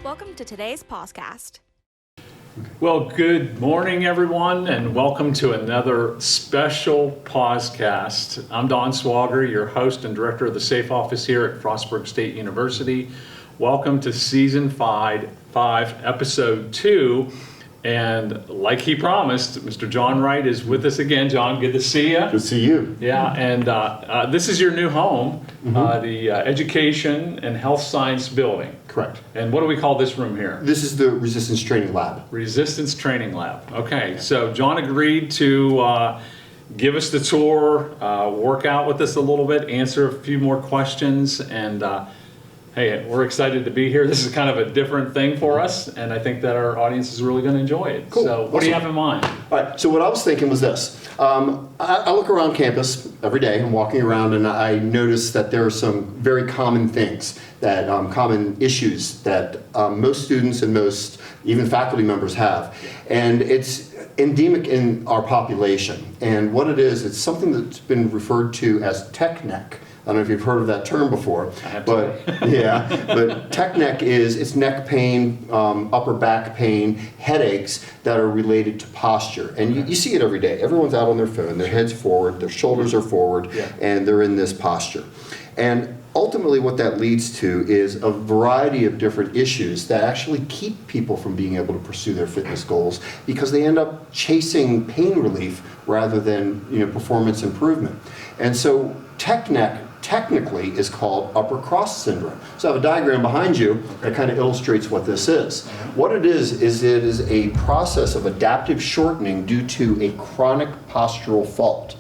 Welcome to today's PAWSCAST. Well, good morning, everyone, and welcome to another special PAWSCAST. I'm Don Swager, your host and director of the Safe Office here at Frostburg State University. Welcome to Season 5, Episode 2. And like he promised, Mr. John Wright is with us again. John, good to see you. Good to see you. Yeah, and this is your new home, the Education and Health Science Building. Correct. And what do we call this room here? This is the Resistance Training Lab. Resistance Training Lab. Okay, so John agreed to give us the tour, work out with us a little bit, answer a few more questions, and hey, we're excited to be here. This is kind of a different thing for us, and I think that our audience is really going to enjoy it. Cool. So what do you have in mind? All right, so what I was thinking was this. I look around campus every day. I'm walking around and I notice that there are some very common things, that common issues that most students and most even faculty members have. And it's endemic in our population. And what it is, it's something that's been referred to as tech neck. I don't know if you've heard of that term before, but yeah, but tech neck it's neck pain, upper back pain, headaches that are related to posture. And you see it every day. Everyone's out on their phone, their head's forward, their shoulders are forward, and they're in this posture. And ultimately what that leads to is a variety of different issues that actually keep people from being able to pursue their fitness goals because they end up chasing pain relief rather than performance improvement. And so tech neck technically is called upper cross syndrome. So I have a diagram behind you that kind of illustrates what this is. What it is a process of adaptive shortening due to a chronic postural fault.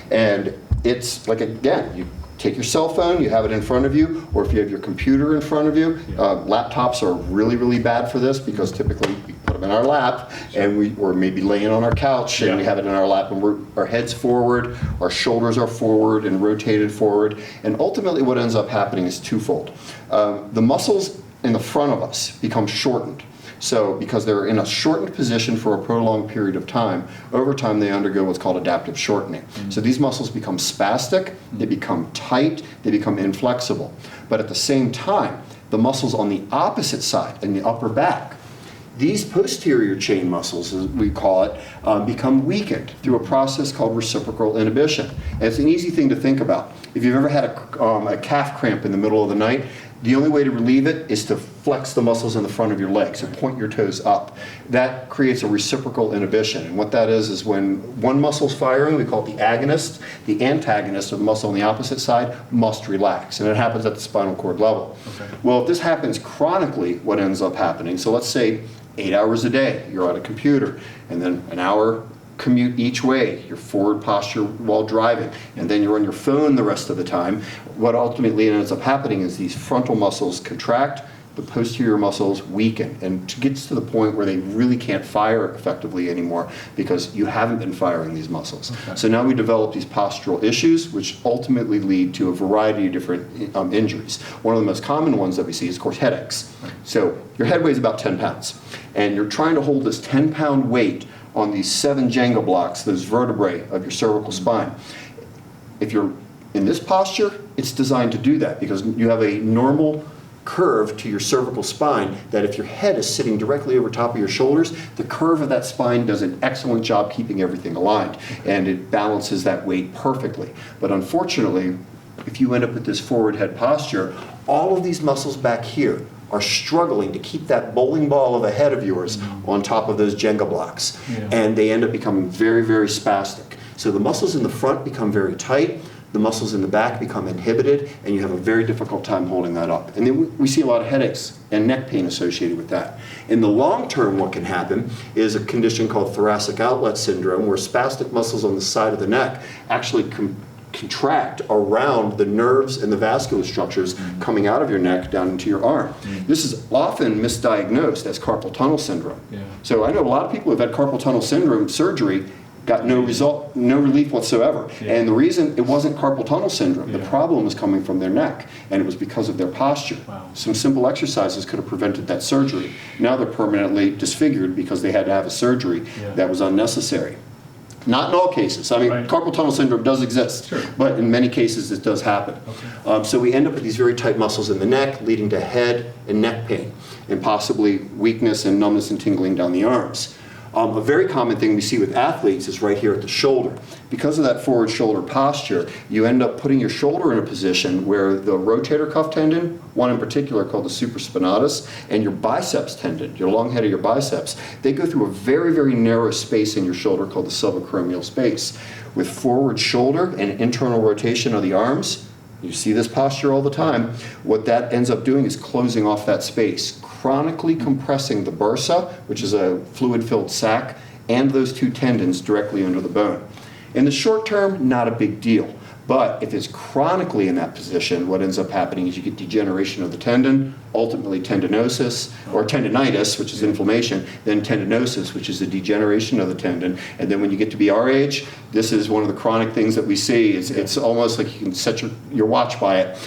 And it's like, again, you take your cell phone, you have it in front of you, or if you have your computer in front of you. Laptops are really, really bad for this because typically we put them in our lap and or maybe laying on our couch and we have it in our lap and our head's forward, our shoulders are forward and rotated forward. And ultimately what ends up happening is twofold. The muscles in the front of us become shortened. So because they're in a shortened position for a prolonged period of time, over time they undergo what's called adaptive shortening. So these muscles become spastic, they become tight, they become inflexible. But at the same time, the muscles on the opposite side, in the upper back, these posterior chain muscles, as we call it, become weakened through a process called reciprocal inhibition. And it's an easy thing to think about. If you've ever had a calf cramp in the middle of the night, the only way to relieve it is to flex the muscles in the front of your legs and point your toes up. That creates a reciprocal inhibition. And what that is when one muscle's firing, we call it the agonist. The antagonist of the muscle on the opposite side must relax. And it happens at the spinal cord level. Okay. Well, if this happens chronically, what ends up happening, so let's say 8 hours a day, you're on a computer, and then an hour commute each way, your forward posture while driving, and then you're on your phone the rest of the time. What ultimately ends up happening is these frontal muscles contract, the posterior muscles weaken, and it gets to the point where they really can't fire effectively anymore because you haven't been firing these muscles. Okay. So now we develop these postural issues, which ultimately lead to a variety of different injuries. One of the most common ones that we see is, of course, headaches. So your head weighs about 10 pounds, and you're trying to hold this 10-pound weight on these 7 Jenga blocks, those vertebrae of your cervical spine. If you're in this posture, it's designed to do that because you have a normal curve to your cervical spine that if your head is sitting directly over top of your shoulders, the curve of that spine does an excellent job keeping everything aligned and it balances that weight perfectly. But unfortunately, if you end up with this forward head posture, all of these muscles back here are struggling to keep that bowling ball of a head of yours on top of those Jenga blocks. And they end up becoming very, very spastic. So the muscles in the front become very tight, the muscles in the back become inhibited, and you have a very difficult time holding that up. And then we see a lot of headaches and neck pain associated with that. In the long term, what can happen is a condition called thoracic outlet syndrome, where spastic muscles on the side of the neck actually contract around the nerves and the vascular structures coming out of your neck down into your arm. This is often misdiagnosed as carpal tunnel syndrome. So I know a lot of people who've had carpal tunnel syndrome surgery got no result, no relief whatsoever. And the reason it wasn't carpal tunnel syndrome, the problem was coming from their neck, and it was because of their posture. Some simple exercises could have prevented that surgery. Now they're permanently disfigured because they had to have a surgery that was unnecessary. Not in all cases. I mean, Right. carpal tunnel syndrome does exist, Sure. but in many cases it does happen. So we end up with these very tight muscles in the neck, leading to head and neck pain, and possibly weakness and numbness and tingling down the arms. A very common thing we see with athletes is right here at the shoulder. Because of that forward shoulder posture, you end up putting your shoulder in a position where the rotator cuff tendon, one in particular called the supraspinatus, and your biceps tendon, your long head of your biceps, they go through a very, very narrow space in your shoulder called the subacromial space. With forward shoulder and internal rotation of the arms, you see this posture all the time, what that ends up doing is closing off that space, chronically compressing the bursa, which is a fluid-filled sac, and those two tendons directly under the bone. In the short term, not a big deal. But if it's chronically in that position, what ends up happening is you get degeneration of the tendon, ultimately tendinosis, or tendinitis, which is inflammation, then tendinosis, which is a degeneration of the tendon. And then when you get to be our age, this is one of the chronic things that we see. It's almost like you can set your watch by it.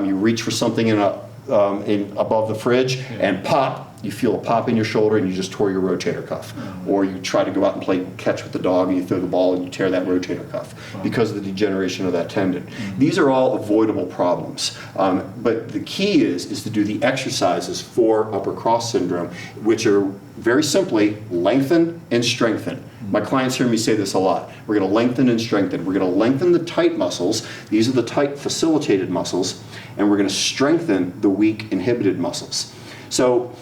You reach for something above the fridge, and pop, you feel a pop in your shoulder and you just tore your rotator cuff. Or you try to go out and play catch with the dog and you throw the ball and you tear that rotator cuff because of the degeneration of that tendon. These are all avoidable problems. But the key is to do the exercises for upper cross syndrome, which are very simply lengthen and strengthen. My clients hear me say this a lot. We're going to lengthen and strengthen. We're going to lengthen the tight muscles. These are the tight facilitated muscles. And we're going to strengthen the weak inhibited muscles. So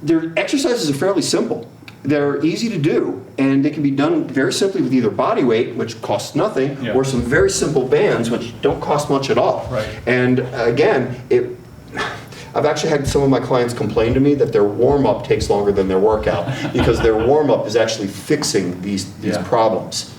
their exercises are fairly simple. They're easy to do, and they can be done very simply with either body weight, which costs nothing, or some very simple bands, which don't cost much at all. Right. And again, I've actually had some of my clients complain to me that their warm-up takes longer than their workout because their warm-up is actually fixing these problems.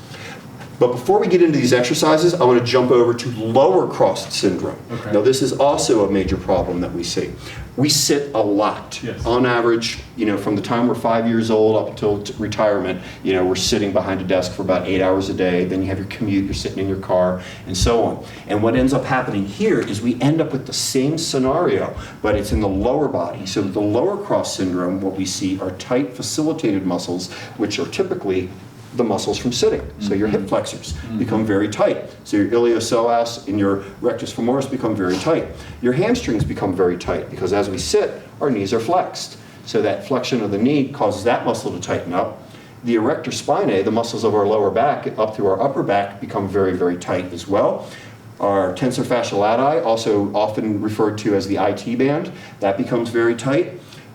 But before we get into these exercises, I want to jump over to lower cross syndrome. Okay. Now, this is also a major problem that we see. We sit a lot. Yes. On average, from the time we're 5 years old up until retirement, we're sitting behind a desk for about 8 hours a day. Then you have your commute, you're sitting in your car, and so on. And what ends up happening here is we end up with the same scenario, but it's in the lower body. So the lower cross syndrome, what we see are tight facilitated muscles, which are typically the muscles from sitting. So your hip flexors become very tight. So your iliopsoas and your rectus femoris become very tight. Your hamstrings become very tight because as we sit, our knees are flexed. So that flexion of the knee causes that muscle to tighten up. The erector spinae, the muscles of our lower back up through our upper back, become very, very tight as well. Our tensor fasciae lati, also often referred to as the IT band, that becomes very tight.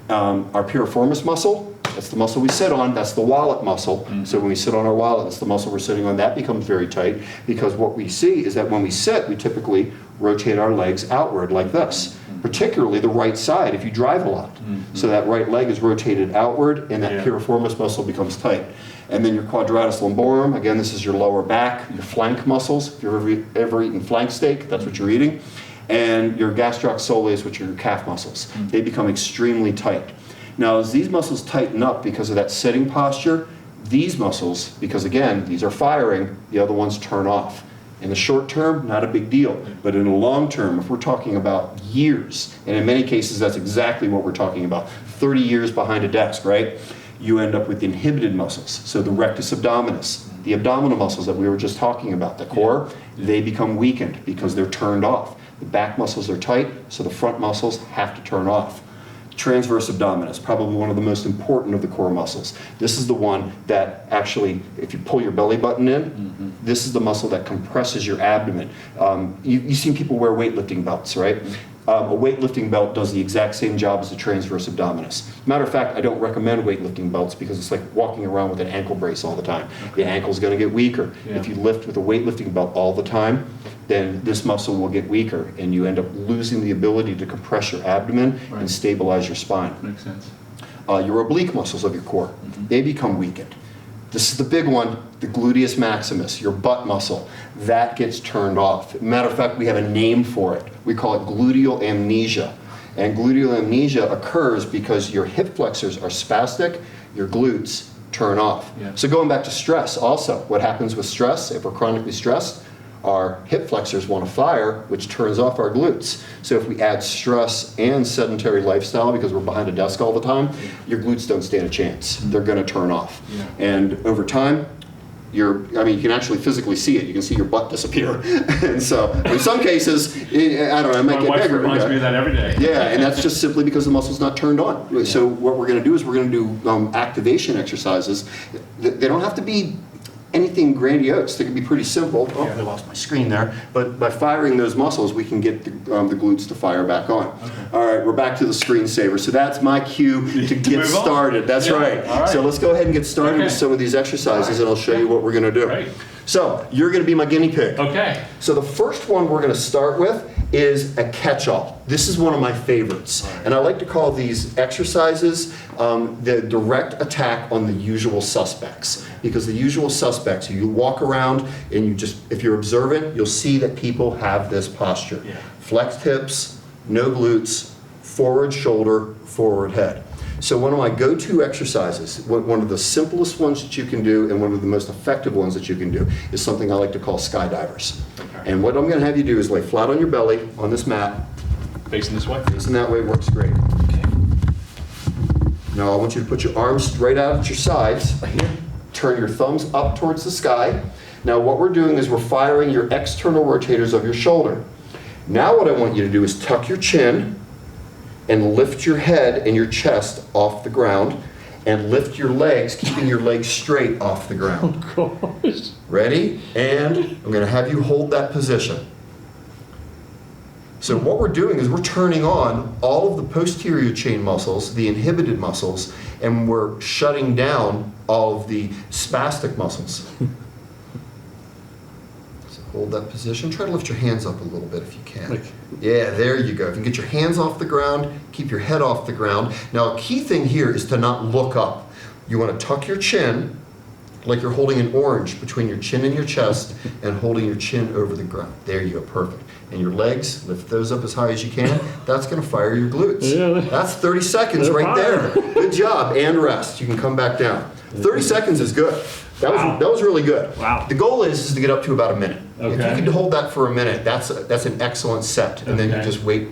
Our piriformis muscle, that's the muscle we sit on, that's the wallet muscle. So when we sit on our wallet, that's the muscle we're sitting on, that becomes very tight because what we see is that when we sit, we typically rotate our legs outward like this, particularly the right side if you drive a lot. So that right leg is rotated outward and that piriformis muscle becomes tight. And then your quadratus lumborum, again, this is your lower back, your flank muscles. If you've ever eaten flank steak, that's what you're eating. And your gastroc soleus, which are your calf muscles. They become extremely tight. Now, as these muscles tighten up because of that sitting posture, these muscles, because again, these are firing, the other ones turn off. In the short term, not a big deal. But in the long term, if we're talking about years, and in many cases, that's exactly what we're talking about, 30 years behind a desk, right? You end up with inhibited muscles. So the rectus abdominis, the abdominal muscles that we were just talking about, the core, they become weakened because they're turned off. The back muscles are tight, so the front muscles have to turn off. Transverse abdominis, probably one of the most important of the core muscles. This is the one that actually, if you pull your belly button in, this is the muscle that compresses your abdomen. You've seen people wear weightlifting belts, right? A weightlifting belt does the exact same job as the transverse abdominis. Matter of fact, I don't recommend weightlifting belts because it's like walking around with an ankle brace all the time. The ankle's going to get weaker. If you lift with a weightlifting belt all the time, then this muscle will get weaker and you end up losing the ability to compress your abdomen and stabilize your spine. Makes sense. Your oblique muscles of your core, they become weakened. This is the big one, the gluteus maximus, your butt muscle. That gets turned off. Matter of fact, we have a name for it. We call it gluteal amnesia. And gluteal amnesia occurs because your hip flexors are spastic, your glutes turn off. So going back to stress also, what happens with stress, if we're chronically stressed, our hip flexors want to fire, which turns off our glutes. So if we add stress and sedentary lifestyle, because we're behind a desk all the time, your glutes don't stand a chance. They're going to turn off. Yeah. And over time, you can actually physically see it. You can see your butt disappear. And so in some cases, I don't know, it might My get wife bigger. reminds me of that every day. Yeah, and that's just simply because the muscle's not turned on. Yeah. So what we're going to do is we're going to do activation exercises. They don't have to be anything grandiose. They can be pretty simple. Oh, I lost my screen there. But by firing those muscles, we can get the glutes to fire back on. Okay. All right, we're back to the screensaver. So that's my cue to get started. That's right. All right. So let's go ahead and get started with some of these exercises, and I'll show you what we're going to do. Right. So you're going to be my guinea pig. Okay. So the first one we're going to start with is a catch-all. This is one of my favorites. Right. And I like to call these exercises the direct attack on the usual suspects. Because the usual suspects, you walk around and you just, if you're observant, you'll see that people have this posture. Yeah. Flexed hips, no glutes, forward shoulder, forward head. So one of my go-to exercises, one of the simplest ones that you can do and one of the most effective ones that you can do is something I like to call skydivers. Okay. And what I'm going to have you do is lay flat on your belly on this mat. Facing this way? Facing that way works great. Okay. Now I want you to put your arms straight out at your sides. Here. Turn your thumbs up towards the sky. Now what we're doing is we're firing your external rotators of your shoulder. Now what I want you to do is tuck your chin and lift your head and your chest off the ground and lift your legs, keeping your legs straight off the ground. Oh, gosh. Ready? And I'm going to have you hold that position. So what we're doing is we're turning on all of the posterior chain muscles, the inhibited muscles, and we're shutting down all of the spastic muscles. So hold that position. Try to lift your hands up a little bit if you can. Yeah, there you go. If you can get your hands off the ground, keep your head off the ground. Now a key thing here is to not look up. You want to tuck your chin like you're holding an orange between your chin and your chest and holding your chin over the ground. There you go, perfect. And your legs, lift those up as high as you can. That's going to fire your glutes. Yeah, that's 30 seconds right there. Good job, and rest. You can come back down. 30 seconds is good. That was really good. Wow. The goal is to get up to about a minute. Okay. If you can hold that for a minute, that's an excellent set. And then you Okay. just wait.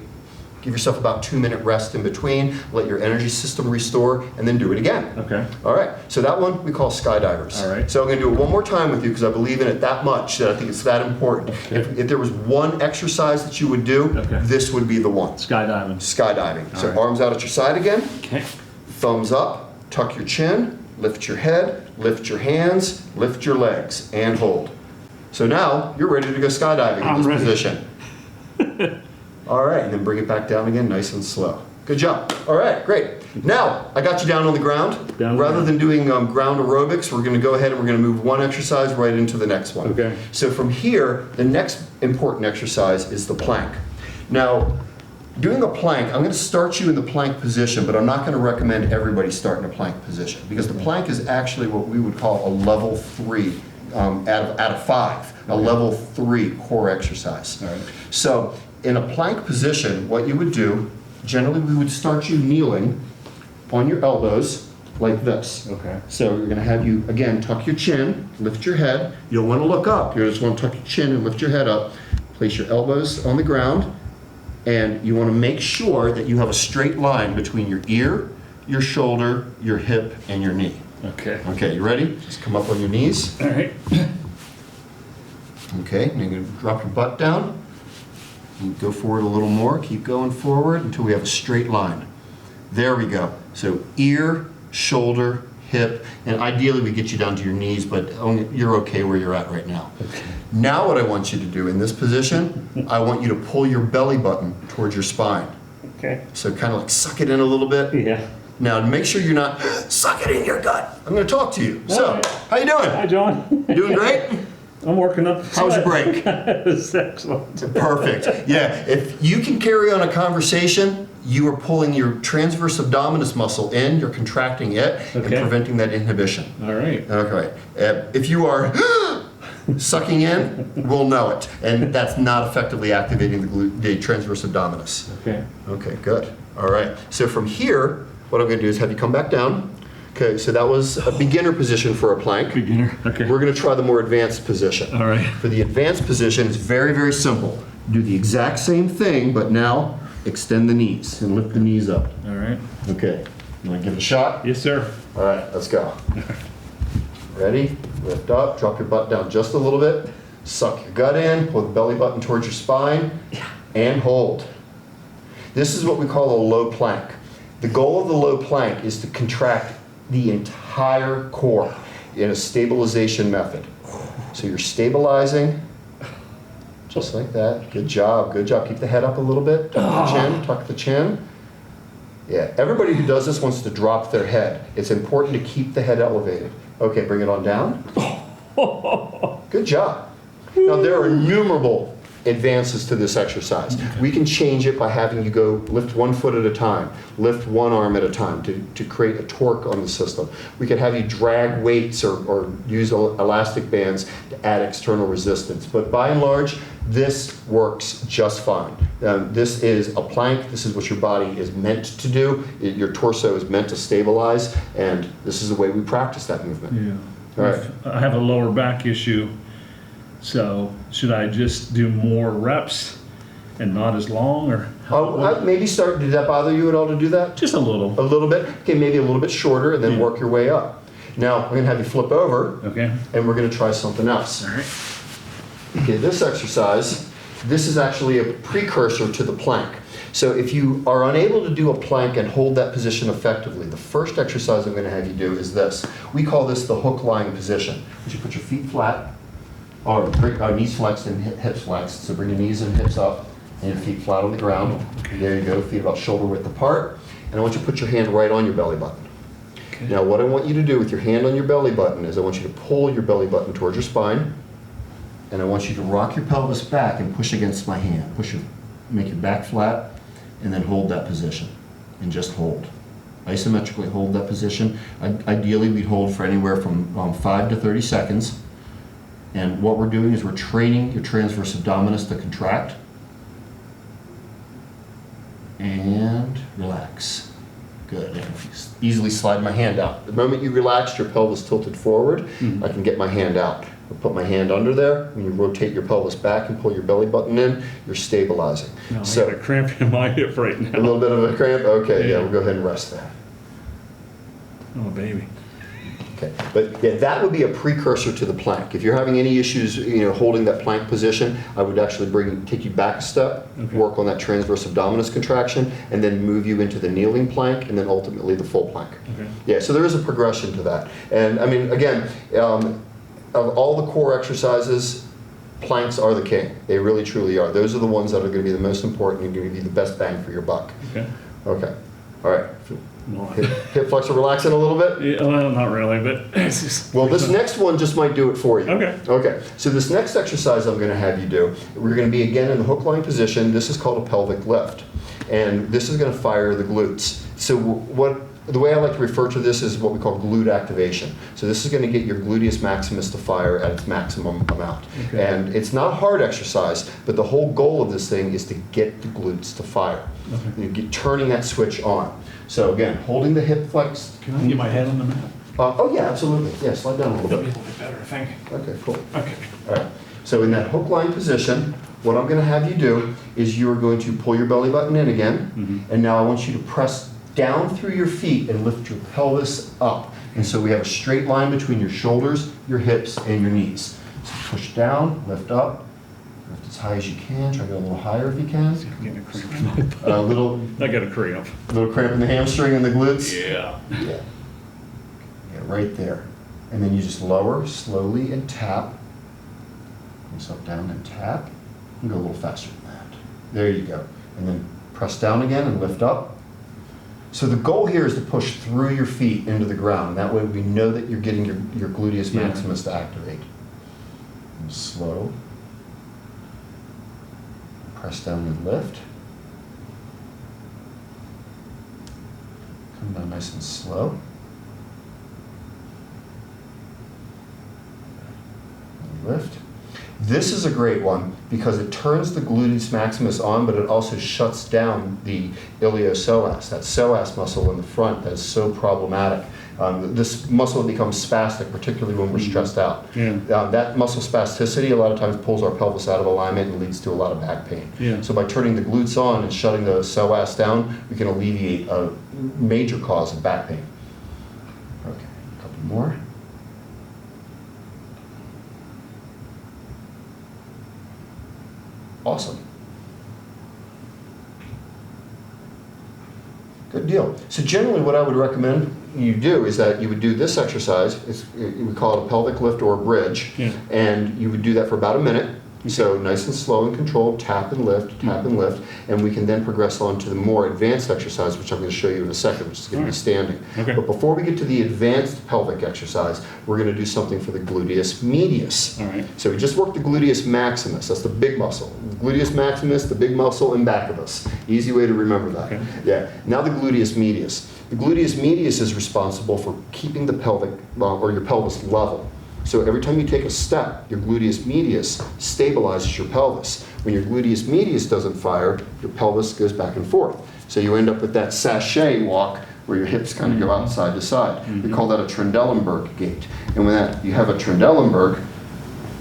Give yourself about 2-minute rest in between, let your energy system restore, and then do it again. Okay. All right, so that one we call skydivers. All right. So I'm going to do it one more time with you because I believe in it that much that I think it's that important. Okay. If there was one exercise that you would do, Okay. this would be the one. Skydiving. Skydiving. So All right. arms out at your side again, Okay. thumbs up, tuck your chin, lift your head, lift your hands, lift your legs, and hold. So now you're ready to go skydiving in this ready. position. All right, and then bring it back down again, nice and slow. Good job. All right, great. Now, I got you down on the ground. Down on the Rather ground. than doing ground aerobics, we're going to go ahead and we're going to move one exercise right into the next one. Okay. So from here, the next important exercise is the plank. Now, doing a plank, I'm going to start you in the plank position, but I'm not going to recommend everybody start in a plank position because the plank is actually what we would call a level 3 out of 5, a level 3 core exercise. All right. So in a plank position, what you would do, generally we would start you kneeling on your elbows like this. Okay. So we're going to have you, again, tuck your chin, lift your head. You don't want to look up. You just want to tuck your chin and lift your head up. Place your elbows on the ground, and you want to make sure that you have a straight line between your ear, your shoulder, your hip, and your knee. Okay. Okay, you ready? Just come up on your knees. All right. Okay, and you're going to drop your butt down. And go forward a little more. Keep going forward until we have a straight line. There we go. So ear, shoulder, hip, and ideally we get you down to your knees, but you're okay where you're at right now. Okay. Now what I want you to do in this position, I want you to pull your belly button towards your spine. Okay. So kind of like suck it in a little bit. Yeah. Now make sure you're not suck it in your gut. I'm going to talk to you. So, All right. how you doing? Hi, John. You doing great? I'm working up. How was your break? It's excellent. Perfect. Yeah, if you can carry on a conversation, you are pulling your transverse abdominis muscle in, you're contracting it, and Okay. preventing that inhibition. All right. Okay. If you are sucking in, we'll know it, and that's not effectively activating the transverse abdominis. Okay. Okay, good. All right. So from here, what I'm going to do is have you come back down. Okay, so that was a beginner position for a plank. Beginner, okay. We're going to try the more advanced position. All right. For the advanced position, it's very, very simple. Do the exact same thing, but now extend the knees and lift the knees up. All right. Okay, you want to give it a shot? Yes, sir. All right, let's go. Ready? Lift up, drop your butt down just a little bit. Suck your gut in, pull the belly button towards your spine, and hold. This is what we call a low plank. The goal of the low plank is to contract the entire core in a stabilization method. So you're stabilizing, just like that. Good job, good job. Keep the head up a little bit, tuck the chin, tuck the chin. Yeah, everybody who does this wants to drop their head. It's important to keep the head elevated. Okay, bring it on down. Good job. Now there are innumerable advances to this exercise. We can change it by having you go lift one foot at a time, lift one arm at a time to create a torque on the system. We could have you drag weights or use elastic bands to add external resistance. But by and large, this works just fine. This is a plank. This is what your body is meant to do. Your torso is meant to stabilize, and this is the way we practice that movement. Yeah. All right. I have a lower back issue, so should I just do more reps and not as long, or? Maybe start, did that bother you at all to do that? Just a little. A little bit? Okay, maybe a little bit shorter, and then work your way up. Now, we're going to have you flip over, Okay. and we're going to try something else. All right. Okay, this exercise, this is actually a precursor to the plank. So if you are unable to do a plank and hold that position effectively, the first exercise I'm going to have you do is this. We call this the hook lying position. You should put your feet flat, or knees flexed and hips flexed. So bring your knees and hips up, and your feet flat on the ground. There you go, feet about shoulder width apart. And I want you to put your hand right on your belly button. Okay. Now what I want you to do with your hand on your belly button is I want you to pull your belly button towards your spine, and I want you to rock your pelvis back and push against my hand. Make your back flat, and then hold that position, and just hold. Isometrically hold that position. Ideally, we'd hold for anywhere from 5 to 30 seconds. And what we're doing is we're training your transverse abdominis to contract. And relax. Good. I can easily slide my hand out. The moment you relax, your pelvis tilted forward, I can get my hand out. I'll put my hand under there. When you rotate your pelvis back and pull your belly button in, you're stabilizing. No, I got a cramp in my hip right now. A little bit of a cramp? Okay, yeah, we'll go ahead and rest there. Oh, baby. Okay, but yeah, that would be a precursor to the plank. If you're having any issues, holding that plank position, I would actually take you back a step, work on that transverse abdominis contraction, and then move you into the kneeling plank, and then ultimately the full plank. Okay. Yeah, so there is a progression to that. And I mean, again, of all the core exercises, planks are the king. They really, truly are. Those are the ones that are going to be the most important and going to be the best bang for your buck. Okay. Okay. All right. No. Hip flexor relaxing a little bit? Yeah, well, not really, but it's just... Well, this next one just might do it for you. Okay. Okay, so this next exercise I'm going to have you do, we're going to be again in the hook lying position. This is called a pelvic lift. And this is going to fire the glutes. So the way I like to refer to this is what we call glute activation. So this is going to get your gluteus maximus to fire at its maximum amount. Okay. And it's not a hard exercise, but the whole goal of this thing is to get the glutes to fire. Okay. You get turning that switch on. So again, holding the hip flexed. Can I get my head on the mat? Oh yeah, absolutely. Yeah, slide down a little That'll be bit. a little bit better, I think. Okay, cool. Okay. All right. So in that hook lying position, what I'm going to have you do is you are going to pull your belly button in again, and now I want you to press down through your feet and lift your pelvis up. And so we have a straight line between your shoulders, your hips, and your knees. So push down, lift up, lift as high as you can. Try to go a little higher if you can. I'm getting a cramp in my butt. I got a cramp. Little cramp in the hamstring and the glutes. Yeah. Yeah. Yeah, right there. And then you just lower slowly and tap. Yourself down and tap. And go a little faster than that. There you go. And then press down again and lift up. So the goal here is to push through your feet into the ground. That way we know that you're getting your gluteus maximus to activate. And slow. Press down and lift. Come down nice and slow. And lift. This is a great one because it turns the gluteus maximus on, but it also shuts down the iliopsoas, that psoas muscle in the front that is so problematic This muscle becomes spastic, particularly when we're stressed out. Yeah. That muscle spasticity a lot of times pulls our pelvis out of alignment and leads to a lot of back pain. Yeah. So by turning the glutes on and shutting the psoas down, we can alleviate a major cause of back pain. Okay, a couple more. Awesome. Good deal. So generally what I would recommend you do is that you would do this exercise. We call it a pelvic lift or a bridge. Yeah. And you would do that for about a minute. So nice and slow and controlled, tap and lift, and we can then progress on to the more advanced exercise, which I'm going to show you in a second, which is going to be standing. Okay. But before we get to the advanced pelvic exercise, we're going to do something for the gluteus medius. All right. So we just worked the gluteus maximus, that's the big muscle. The gluteus maximus, the big muscle in back of us. Easy way to remember that. Okay. Yeah. Now the gluteus medius. The gluteus medius is responsible for keeping the pelvic, or your pelvis level. So every time you take a step, your gluteus medius stabilizes your pelvis. When your gluteus medius doesn't fire, your pelvis goes back and forth. So you end up with that sachet walk where your hips kind of go out side to side. We call that a Trendelenburg gait. And when you have a Trendelenburg,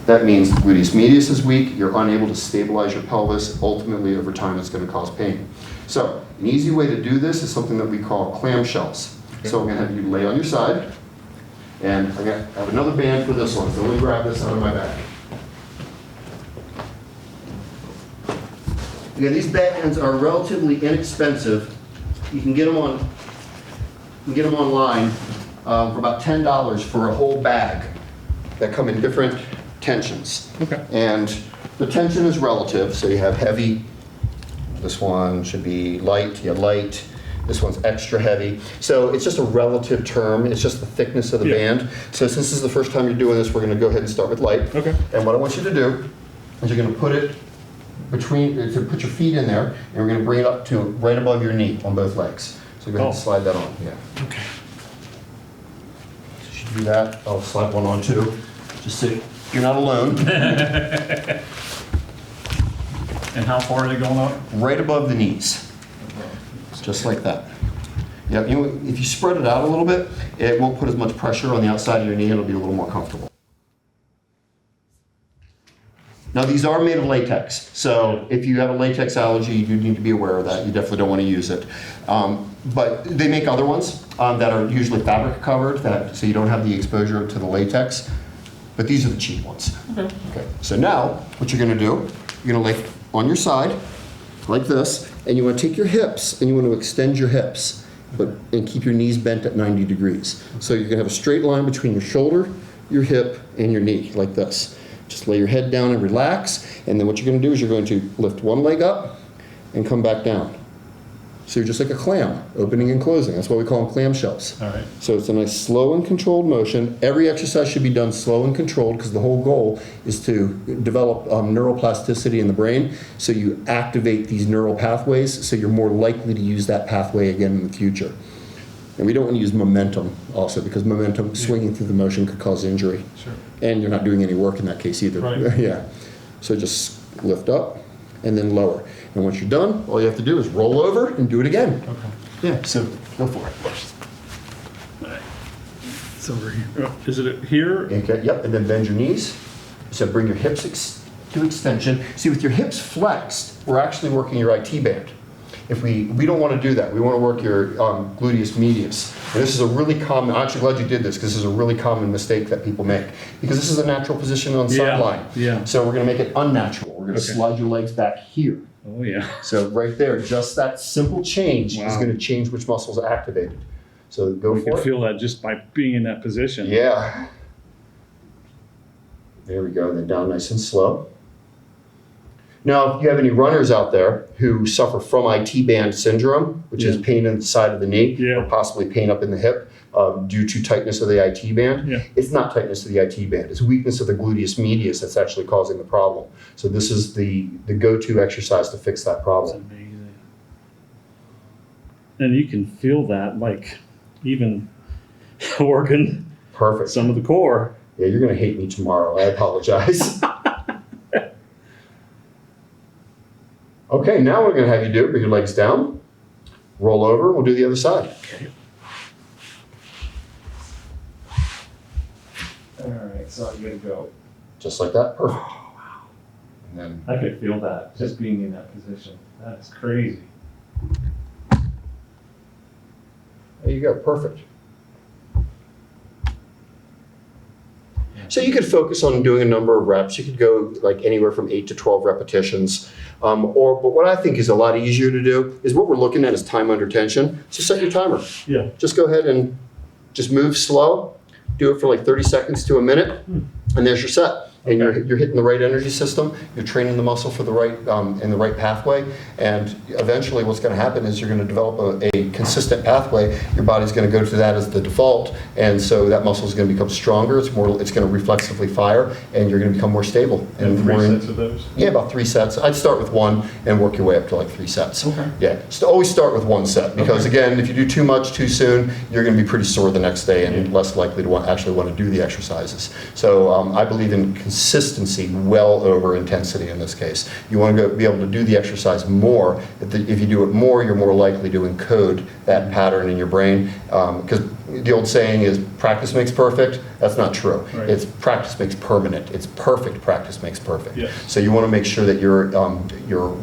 that means the gluteus medius is weak, you're unable to stabilize your pelvis. Ultimately, over time, it's going to cause pain. So an easy way to do this is something that we call clamshells. So I'm going to have you lay on your side. And I have another band for this one, so let me grab this out of my bag. Again, these bands are relatively inexpensive. You can get them online for about $10 for a whole bag that come in different tensions. Okay. And the tension is relative, so you have heavy. This one should be light. You have light. This one's extra heavy. So it's just a relative term. It's just the thickness of the band. So since this is the first time you're doing this, we're going to go ahead and start with light. Okay. And what I want you to do is you're going to put it put your feet in there, and we're going to bring it up to right above your knee on both legs. So go ahead and slide that on. Yeah. Okay. So you should do that. I'll slide one on too, just so you're not alone. And how far are they going up? Right above the knees. Just like that. Yeah, if you spread it out a little bit, it won't put as much pressure on the outside of your knee. It'll be a little more comfortable. Now these are made of latex, so if you have a latex allergy, you do need to be aware of that. You definitely don't want to use it. But they make other ones that are usually fabric covered, so you don't have the exposure to the latex. But these are the cheap ones. Okay. So now, what you're going to do, you're going to lay on your side, like this, and you want to take your hips and you want to extend your hips, and keep your knees bent at 90 degrees. So you're going to have a straight line between your shoulder, your hip, and your knee, like this. Just lay your head down and relax, and then what you're going to do is you're going to lift one leg up and come back down. So you're just like a clam, opening and closing. That's why we call them clamshells. All right. So it's a nice slow and controlled motion. Every exercise should be done slow and controlled because the whole goal is to develop neuroplasticity in the brain. So you activate these neural pathways, so you're more likely to use that pathway again in the future. And we don't want to use momentum also, because momentum swinging through the motion could cause injury. Sure. And you're not doing any work in that case either. Right. Yeah. So just lift up and then lower. And once you're done, all you have to do is roll over and do it again. Okay. Yeah, so go for it. It's over here. Oh, is it here? Okay, yep, and then bend your knees. So bring your hips to extension. See, with your hips flexed, we're actually working your IT band. If we don't want to do that. We want to work your gluteus medius. And this is a really common, I'm actually glad you did this, because this is a really common mistake that people make. Because this is a natural position on the sideline. Yeah. So we're going to make it unnatural. We're going to slide your legs back here. Oh, yeah. So right there, just that simple change is going to change which muscles are activated. So go You for can it. feel that just by being in that position. Yeah. There we go. Then down nice and slow. Now, if you have any runners out there who suffer from IT band syndrome, which is pain in the side of the knee, or possibly pain up in the hip due to tightness of the IT band, it's not tightness of the IT band. It's weakness of the gluteus medius that's actually causing the problem. So this is the go-to exercise to fix that problem. That's amazing. And you can feel that, like, even working Perfect. some of the core. Yeah, you're going to hate me tomorrow. I apologize. Okay, now what we're going to have you do, bring your legs down, roll over, we'll do the other side. Okay. So you gotta go. Just like that, perfect. And then I could feel that just being in that position. That is crazy. there you go, perfect. So you could focus on doing a number of reps. You could go like anywhere from 8 to 12 repetitions. But what I think is a lot easier to do is what we're looking at is time under tension. So set your timer. Yeah. Just go ahead and just move slow. Do it for like 30 seconds to a minute, and there's your set. And Okay. you're hitting the right energy system. You're training the muscle for the right in the right pathway. And eventually, what's going to happen is you're going to develop a consistent pathway. Your body's going to go to that as the default, and so that muscle is going to become stronger. It's going to reflexively fire, and you're going to become more stable. And more three sets of those? Yeah, about 3 sets. I'd start with one and work your way up to like 3 sets. Okay. Yeah, so always start with 1 set because again, if you do too much too soon, you're going to be pretty sore the next day and less likely to actually want to do the exercises. So I believe in consistency well over intensity in this case. You want to be able to do the exercise more. If you do it more, you're more likely to encode that pattern in your brain. Because the old saying is practice makes perfect. That's not true. Right. It's practice makes permanent. It's perfect practice makes perfect. Yes. So you want to make sure that you're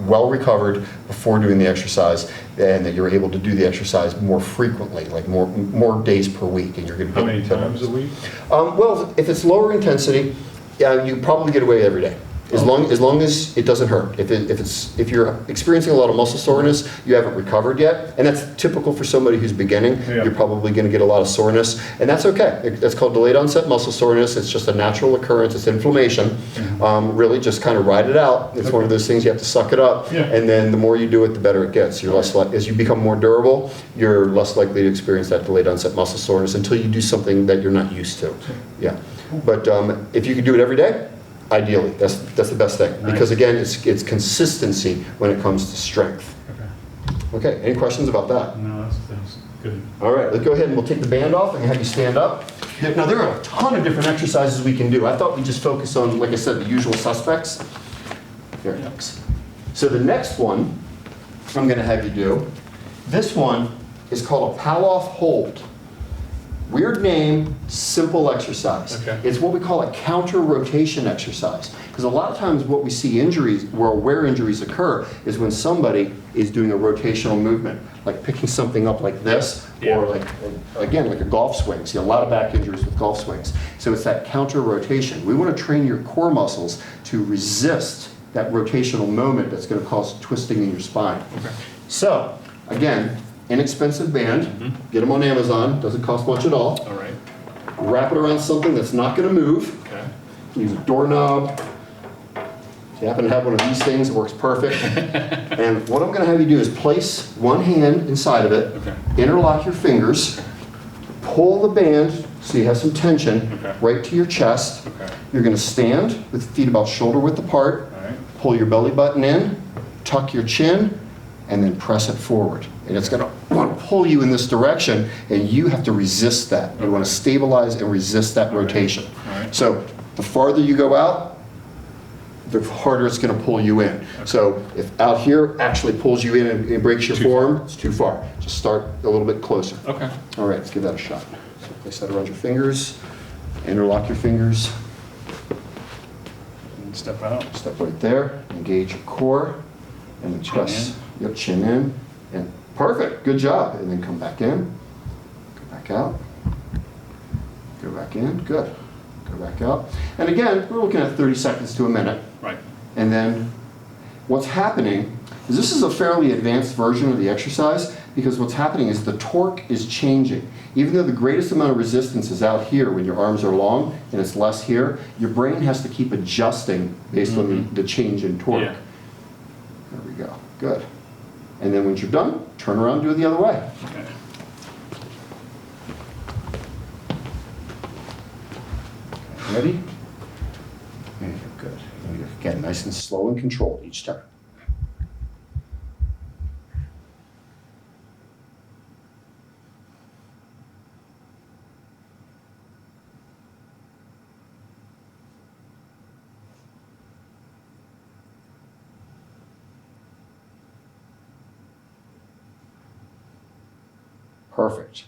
well recovered before doing the exercise, and that you're able to do the exercise more frequently, like more days per week. And you're going to How many times a week? Well, if it's lower intensity, you probably get away every day. As long as it doesn't hurt. If you're experiencing a lot of muscle soreness, you haven't recovered yet, and that's typical for somebody who's beginning. Yeah. You're probably going to get a lot of soreness, and that's okay. That's called delayed onset muscle soreness. It's just a natural occurrence. It's inflammation. Really, just kind of ride it out. It's one of those things you have to suck it up, Yeah. and then the more you do it, the better it gets. You're less as you become more durable, you're less likely to experience that delayed onset muscle soreness until you do something that you're not used to. Yeah, but if you can do it every day, ideally, that's the best thing. Nice. Because again, it's consistency when it comes to strength. Okay. Okay, any questions about that? No, that's good. All right, let's go ahead and we'll take the band off and have you stand up. Now there are a ton of different exercises we can do. I thought we'd just focus on, like I said, the usual suspects. There it is. So the next one I'm going to have you do, this one is called a Palloff hold. Weird name, simple exercise. Okay. It's what we call a counter rotation exercise. Because a lot of times what we see injuries, where injuries occur, is when somebody is doing a rotational movement, like picking something up like this, Yeah. or like, again, like a golf swing. See a lot of back injuries with golf swings. So it's that counter rotation. We want to train your core muscles to resist that rotational moment that's going to cause twisting in your spine. Okay. So, again, inexpensive band. Get them on Amazon. Doesn't cost much at all. All right. Wrap it around something that's not going to move. Okay. Use a doorknob. If you happen to have one of these things, it works perfect. And what I'm going to have you do is place one hand inside of it, Okay. interlock your fingers, pull the band so you have some tension Okay. right to your chest. Okay. You're going to stand with feet about shoulder width apart, All right. pull your belly button in, tuck your chin, and then press it forward. And it's going to want to pull you in this direction, and you have to resist that. You want to stabilize and resist that rotation. All right. So the farther you go out, the harder it's going to pull you in. So if out here actually pulls you in and breaks your form, it's too far. Just start a little bit closer. Okay. All right, let's give that a shot. So place that around your fingers, interlock your fingers, And step out. step right there, engage your core, and then press. Yep, chin in, and perfect, good job. And then come back in, go back out, go back in, good. Go back out. And again, we're looking at 30 seconds to a minute. Right. And then what's happening is this is a fairly advanced version of the exercise, because what's happening is the torque is changing. Even though the greatest amount of resistance is out here when your arms are long and it's less here, your brain has to keep adjusting based on the change in torque. Yeah. There we go. Good. And then once you're done, turn around and do it the other way. Okay. Ready? There you go. Good. And you're, again, nice and slow and controlled each time. Perfect.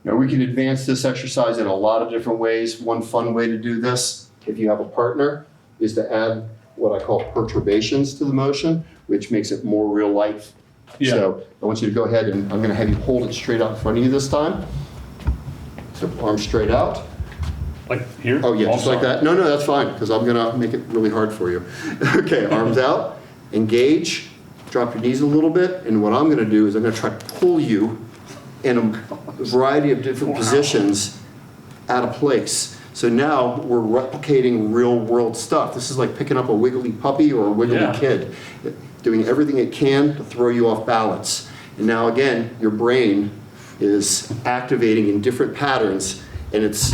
Now we can advance this exercise in a lot of different ways. One fun way to do this, if you have a partner, is to add what I call perturbations to the motion, which makes it more real life. Yeah. So I want you to go ahead and I'm going to have you hold it straight out in front of you this time. So arms straight out. Like here? Oh yeah, just like sorry. that. No, that's fine, because I'm gonna make it really hard for you. Okay, arms out, engage, drop your knees a little bit, and what I'm gonna do is I'm gonna try to pull you in a variety of different positions out of place. So now we're replicating real world stuff. This is like picking up a wiggly puppy or a wiggly Yeah. kid, doing everything it can to throw you off balance. And now again, your brain is activating in different patterns, and it's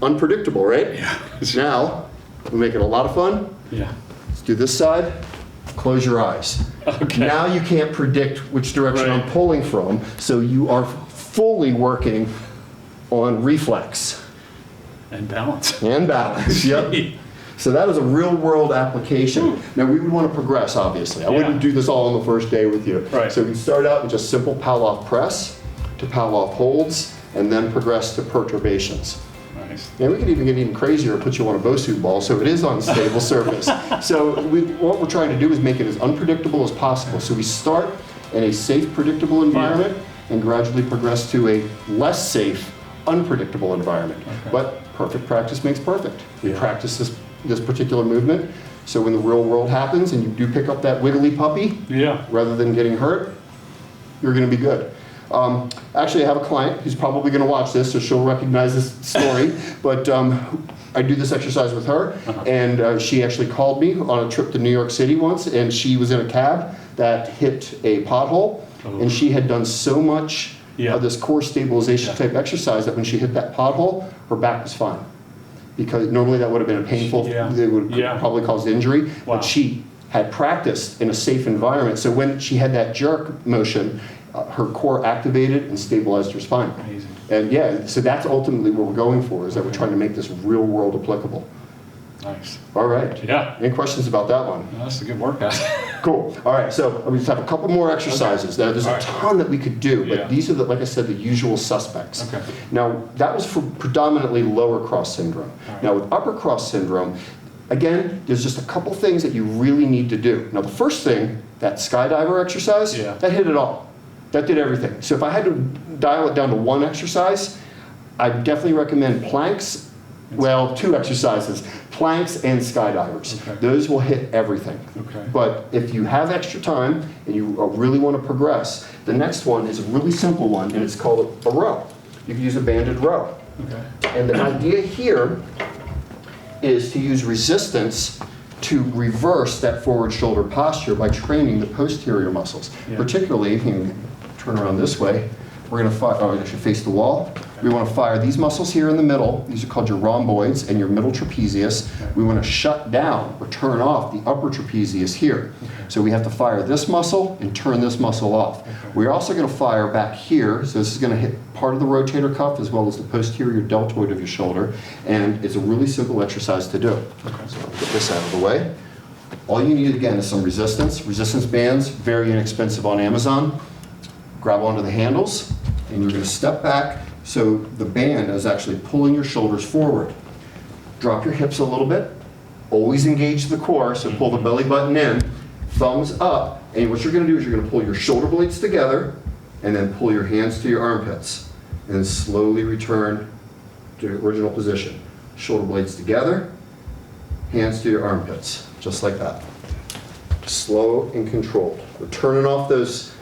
unpredictable, right? Yeah. Now, we make it a lot of fun. Yeah. Let's do this side. Close your eyes. Okay. Now you can't predict which direction Right. I'm pulling from, so you are fully working on reflex And balance. and balance. Yep. So that is a real world application. Now we would want to progress, obviously. I wouldn't do this all on the first day with you. Right. So we start out with just simple Pavlov press to Pavlov holds, and then progress to perturbations. Nice. And we could even get even crazier and put you on a Bosu ball so it is on a stable surface. So what we're trying to do is make it as unpredictable as possible. So we start in a safe, predictable environment and gradually progress to a less safe, unpredictable environment. Okay. But perfect practice makes perfect. We Yeah. practice this particular movement, so when the real world happens and you do pick up that wiggly puppy, Yeah. rather than getting hurt, you're going to be good. Actually, I have a client who's probably going to watch this, so she'll recognize this story. But I do this exercise with her, and she actually called me on a trip to New York City once, and she was in a cab that hit a pothole, and she had done so much Yeah. of this core stabilization Yeah. type exercise that when she hit that pothole, her back was fine. Because normally that would have been a painful, Yeah. it would Yeah. probably caused injury, Wow. but she had practiced in a safe environment. So when she had that jerk motion, her core activated and stabilized her spine. Amazing. And yeah, so that's ultimately what we're going for, is that we're trying to make this real world applicable. Nice. All right. Yeah. Any questions about that one? That's a good workout. Cool. All right, so we just have a couple more exercises. Now, there's All a right. ton that we could do, but Yeah. these are, like I said, the usual suspects. Okay. Now, that was for predominantly lower cross syndrome. All right. Now, with upper cross syndrome, again, there's just a couple things that you really need to do. Now, the first thing, that skydiver exercise, Yeah. that hit it all. That did everything. So if I had to dial it down to one exercise, I definitely recommend planks. Well, two exercises, planks and skydivers. Okay. Those will hit everything. Okay. But if you have extra time and you really want to progress, the next one is a really simple one, and it's called a row. You can use a banded row. Okay. And the idea here is to use resistance to reverse that forward shoulder posture by training the posterior muscles. Yeah. Particularly, if you turn around this way, we're going to fire, oh, I should face the wall. We want to fire these muscles here in the middle. These are called your rhomboids and your middle trapezius. We want to shut down or turn off the upper trapezius here. So we have to fire this muscle and turn this muscle off. We're also going to fire back here. So this is going to hit part of the rotator cuff as well as the posterior deltoid of your shoulder. And it's a really simple exercise to do. So I'll get this out of the way. All you need, again, is some resistance. Resistance bands, very inexpensive on Amazon. Grab onto the handles, and you're going to step back so the band is actually pulling your shoulders forward. Drop your hips a little bit. Always engage the core, so pull the belly button in, thumbs up, and what you're going to do is you're going to pull your shoulder blades together and then pull your hands to your armpits, and then slowly return to your original position. Shoulder blades together, hands to your armpits, just like that. Slow and controlled. We're turning off those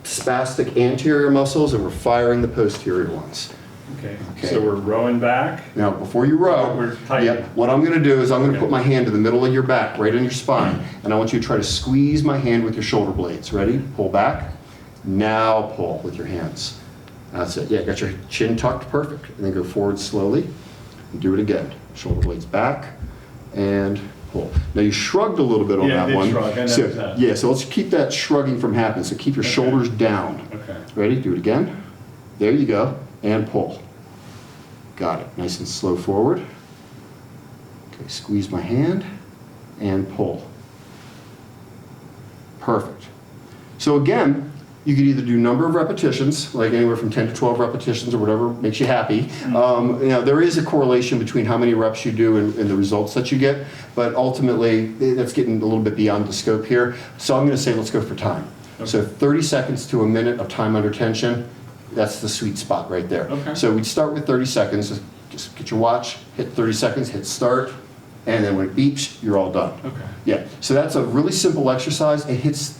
spastic anterior muscles and we're firing the posterior ones. Okay. Okay. So we're rowing back. Now, before you row, We're tight. what I'm going to do is I'm going to Okay. put my hand in the middle of your back, right on your spine, and I want you to try to squeeze my hand with your shoulder blades. Ready? Pull back. Now pull with your hands. That's it. Yeah, got your chin tucked, perfect. And then go forward slowly and do it again. Shoulder blades back and pull. Now you shrugged a little bit on Yeah, I that did one. shrug. I noticed So, that. yeah, so let's keep that shrugging from happening. So keep your Okay. shoulders down. Okay. Ready? Do it again. There you go. And pull. Got it. Nice and slow forward. Okay, squeeze my hand and pull. Perfect. So again, You could either do number of repetitions, like anywhere from 10 to 12 repetitions or whatever makes you happy. There is a correlation between how many reps you do and the results that you get, but ultimately, that's getting a little bit beyond the scope here. So I'm going to say let's go for time. Okay. So 30 seconds to a minute of time under tension, that's the sweet spot right there. Okay. So we'd start with 30 seconds. Just get your watch, hit 30 seconds, hit start, and then when it beeps, you're all done. Okay. Yeah, so that's a really simple exercise. It hits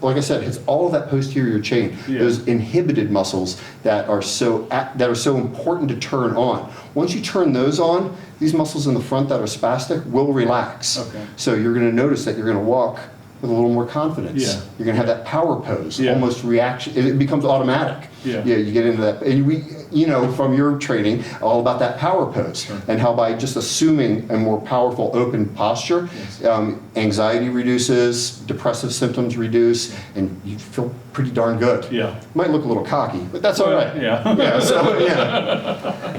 like I said, it hits all of that posterior chain, those inhibited muscles that are so important to turn on. Once you turn those on, these muscles in the front that are spastic will relax. Okay. So you're going to notice that you're going to walk with a little more confidence. Yeah. You're going to have that power pose, almost reaction. It becomes automatic. Yeah, you get into that. And we know from your training all about that power pose and how by just assuming a more powerful open posture, anxiety reduces, depressive symptoms reduce, and you feel pretty darn good. Yeah. Might look a little cocky, but that's all right. Yeah.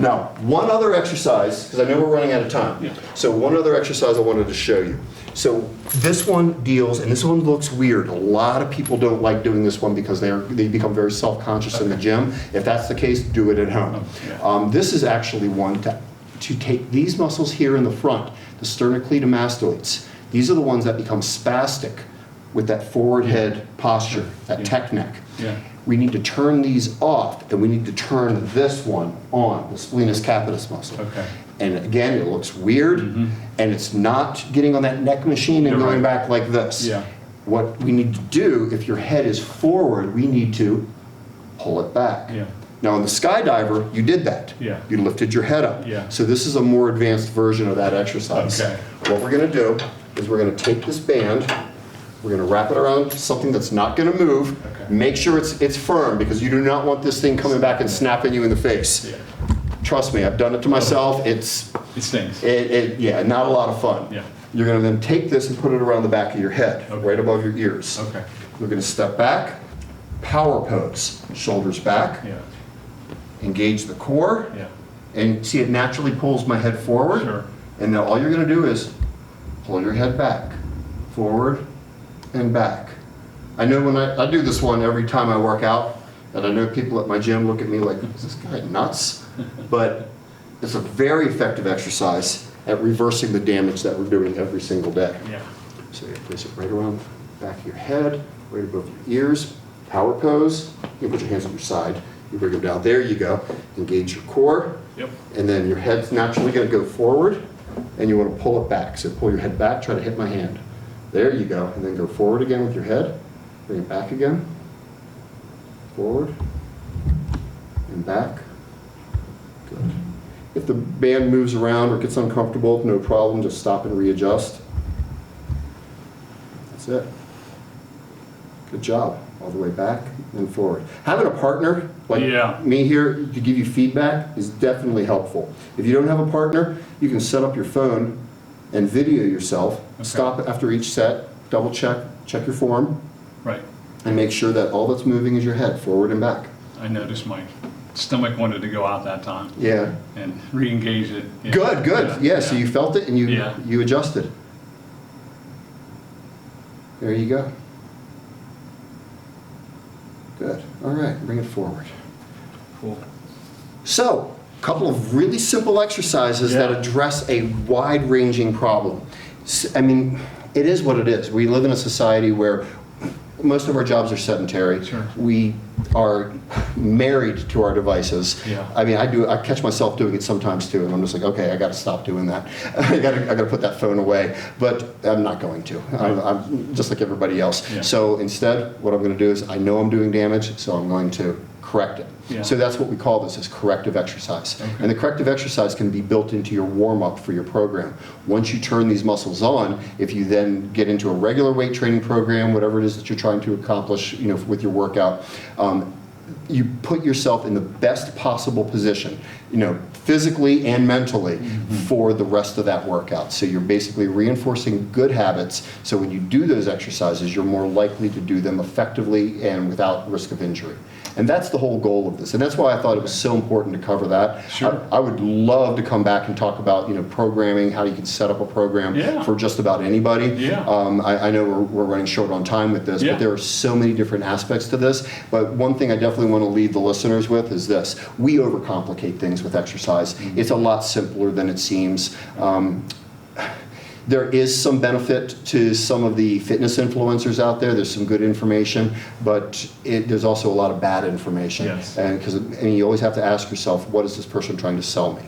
Now, one other exercise, because I know we're running out of time. Yeah. So one other exercise I wanted to show you. So this one deals, and this one looks weird. A lot of people don't like doing this one because they become very self-conscious in the gym. If that's the case, do it at home. This is actually one to take these muscles here in the front, the sternocleidomastoids. These are the ones that become spastic with that forward head posture, that tech neck. Yeah. We need to turn these off, and we need to turn this one on, the splenius capitis muscle. Okay. And again, it looks weird, and it's not getting on that neck machine and going back like this. Yeah. What we need to do, if your head is forward, we need to pull it back. Yeah. Now, in the skydiver, you did that. Yeah. You lifted your head up. Yeah. So this is a more advanced version of that exercise. Okay. What we're going to do is we're going to take this band, we're going to wrap it around something that's not going to move. Okay. Make sure it's firm, because you do not want this thing coming back and snapping you in the face. Yeah. Trust me, I've done it to myself. It stings. Not a lot of fun. Yeah. You're going to then take this and put it around the back of your head, right above your ears. Okay. We're going to step back, power pose, shoulders back, engage the core, and see it naturally pulls my head forward. Sure. And now all you're going to do is pull your head back, forward and back. I know when I do this one every time I work out, and I know people at my gym look at me like, is this guy nuts? But it's a very effective exercise at reversing the damage that we're doing every single day. Yeah. So you place it right around the back of your head, right above your ears, power pose. You put your hands on your side, you bring them down. There you go. Engage your core. Yep. And then your head's naturally going to go forward, and you want to pull it back. So pull your head back, try to hit my hand. There you go. And then go forward again with your head. Bring it back again. Forward and back. Good. If the band moves around or gets uncomfortable, no problem, just stop and readjust. That's it. Good job. All the way back and forward. Having a partner like me here to give you feedback is definitely helpful. If you don't have a partner, you can set up your phone and video yourself. Okay. Stop after each set, double check your form. Right. And make sure that all that's moving is your head, forward and back. I noticed my stomach wanted to go out that time. Yeah. And re-engage it. Yeah. Good. Yeah, so you felt it and you adjusted. There you go. Good. All right, bring it forward. Cool. So, a couple of really simple exercises that address a wide-ranging problem. I mean, it is what it is. We live in a society where most of our jobs are sedentary. Sure. We are married to our devices. Yeah. I mean, I catch myself doing it sometimes too, and I'm just like, okay, I got to stop doing that. I got to put that phone away, but I'm not going to. I'm just like everybody else. Yeah. So instead, what I'm going to do is I know I'm doing damage, so I'm going to correct it. Yeah. So that's what we call this, is corrective exercise. Okay. And the corrective exercise can be built into your warm-up for your program. Once you turn these muscles on, if you then get into a regular weight training program, whatever it is that you're trying to accomplish, with your workout, you put yourself in the best possible position, physically and mentally for the rest of that workout. So you're basically reinforcing good habits, so when you do those exercises, you're more likely to do them effectively and without risk of injury. And that's the whole goal of this. And that's why I thought it was so important to cover that. Sure. I would love to come back and talk about, programming, how you can set up a program for just about anybody. Yeah. I know we're running short on time with this, but there are so many different aspects to this. But one thing I definitely want to leave the listeners with is this. We overcomplicate things with exercise. It's a lot simpler than it seems. There is some benefit to some of the fitness influencers out there. There's some good information, but there's also a lot of bad information. Yes. And because you always have to ask yourself, what is this person trying to sell me?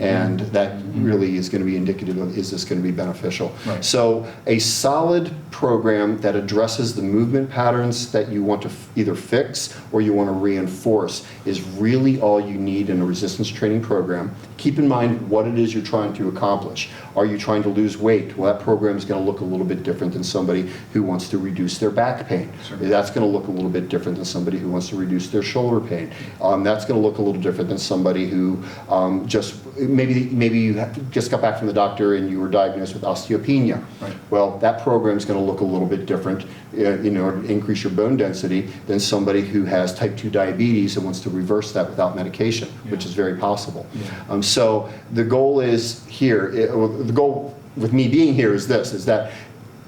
And that really is going to be indicative of, is this going to be beneficial? Right. So a solid program that addresses the movement patterns that you want to either fix or you want to reinforce is really all you need in a resistance training program. Keep in mind what it is you're trying to accomplish. Are you trying to lose weight? Well, that program is going to look a little bit different than somebody who wants to reduce their back pain. Sure. That's going to look a little bit different than somebody who wants to reduce their shoulder pain. That's going to look a little different than somebody who maybe you just got back from the doctor and you were diagnosed with osteopenia. Right. Well, that program is going to look a little bit different, increase your bone density than somebody who has type 2 diabetes and wants to reverse that without medication, which is very possible. Yeah. So the goal is here, the goal with me being here is this, is that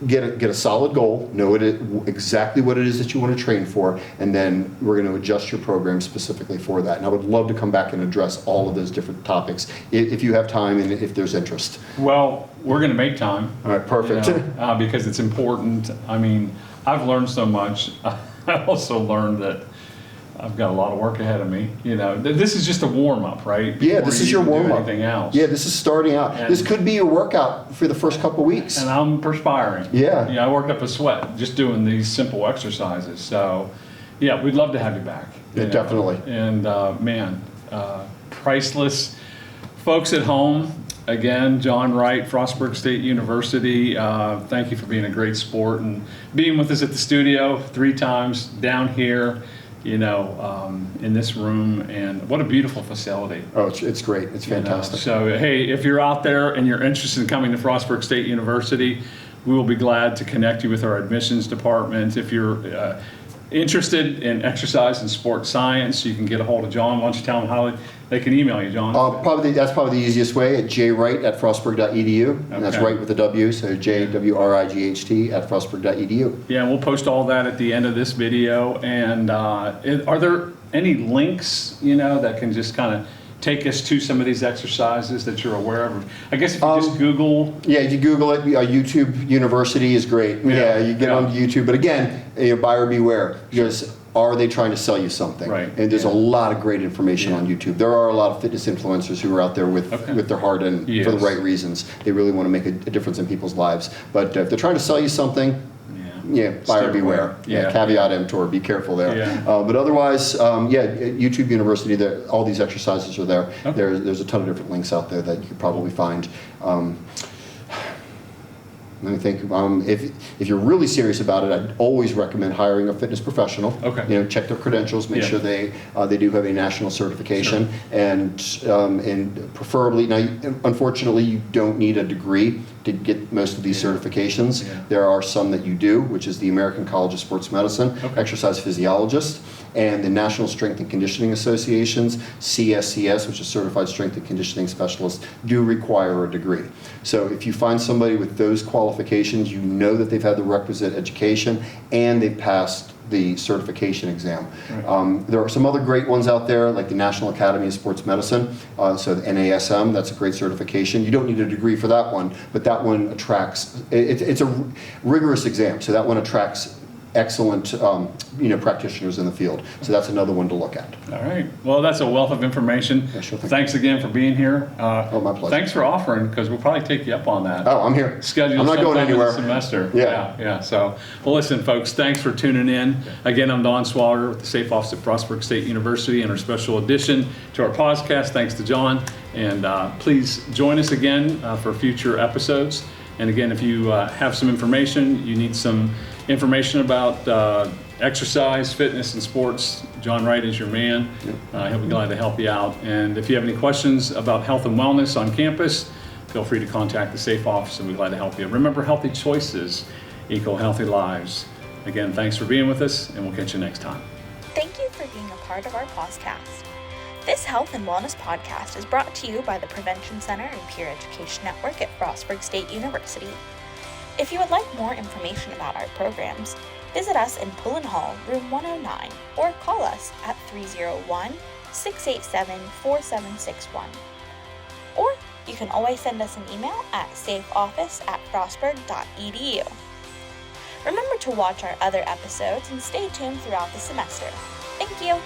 get a solid goal, know exactly what it is that you want to train for, and then we're going to adjust your program specifically for that. And I would love to come back and address all of those different topics if you have time and if there's interest. Well, we're going to make time. All right, perfect. Because it's important. I mean, I've learned so much. I also learned that I've got a lot of work ahead of me. This is just a warm-up, right? Yeah, this is your warm-up. Anything else? Yeah, this is starting out. And this could be your workout for the first couple weeks. And I'm perspiring. Yeah. I worked up a sweat just doing these simple exercises. So, yeah, we'd love to have you back. Yeah, definitely. And priceless. Folks at home, again, John Wright, Frostburg State University, thank you for being a great sport and being with us at the studio 3 times, down here, in this room, and what a beautiful facility. Oh, it's great. It's fantastic. So, hey, if you're out there and you're interested in coming to Frostburg State University, we will be glad to connect you with our admissions department. If you're interested in exercise and sports science, you can get a hold of John. Why don't you tell them how they can email you, John? That's probably the easiest way, at jwright@frostburg.edu, and that's Okay. Wright with a W, so jwright@frostburg.edu. Yeah, we'll post all that at the end of this video. And are there any links, that can just kind of take us to some of these exercises that you're aware of? I guess if you just Google. Yeah, if you Google it, YouTube University is great. Yeah, you get onto YouTube. But again, buyer beware. Because are they trying to sell you something? Right. And there's a lot of great information on YouTube. There are a lot of fitness influencers who are out there with their heart and for the right reasons. They really want to make a difference in people's lives. But if they're trying to sell you something, buyer beware. Caveat emptor, be careful there. Yeah. But otherwise, YouTube University, all these exercises are there. Okay. There's a ton of different links out there that you could probably find. Let me think. If you're really serious about it, I'd always recommend hiring a fitness professional. Okay. Check their credentials, make sure they do have a national certification, and preferably. Now, unfortunately, you don't need a degree to get most of these certifications. Yeah. There are some that you do, which is the American College of Sports Medicine, exercise physiologist, and the National Strength and Conditioning Associations, CSCS, which is Certified Strength and Conditioning Specialist, do require a degree. So if you find somebody with those qualifications, you know that they've had the requisite education and they've passed the certification exam. Right. There are some other great ones out there, like the National Academy of Sports Medicine, so the NASM, that's a great certification. You don't need a degree for that one, but that one attracts, it's a rigorous exam, so that one attracts excellent practitioners in the field. So that's another one to look at. All right. Well, that's a wealth of information. Yeah, sure thing. Thanks again for being here. My pleasure. Thanks for offering, because we'll probably take you up on that. Oh, I'm here. Schedule I'm not going sometime in anywhere. the semester. Yeah. So, well, listen, folks, thanks for tuning in. Again, I'm Don Swalger with the Safe Office at Frostburg State University and our special addition to our PAWSCAST. Thanks to John. And please join us again for future episodes. And again, if you have some information, you need some information about exercise, fitness, and sports, John Wright is your man. He'll be glad to help you out. And if you have any questions about health and wellness on campus, feel free to contact the SAFE office and we're glad to help you. Remember, healthy choices equal healthy lives. Again, thanks for being with us, and we'll catch you next time. Thank you for being a part of our PAWSCAST. This Health and Wellness podcast is brought to you by the Prevention Center and Peer Education Network at Frostburg State University. If you would like more information about our programs, visit us in Pullen Hall, room 109, or call us at 301-687-4761. Or you can always send us an email at safeoffice@frostburg.edu. Remember to watch our other episodes and stay tuned throughout the semester. Thank you!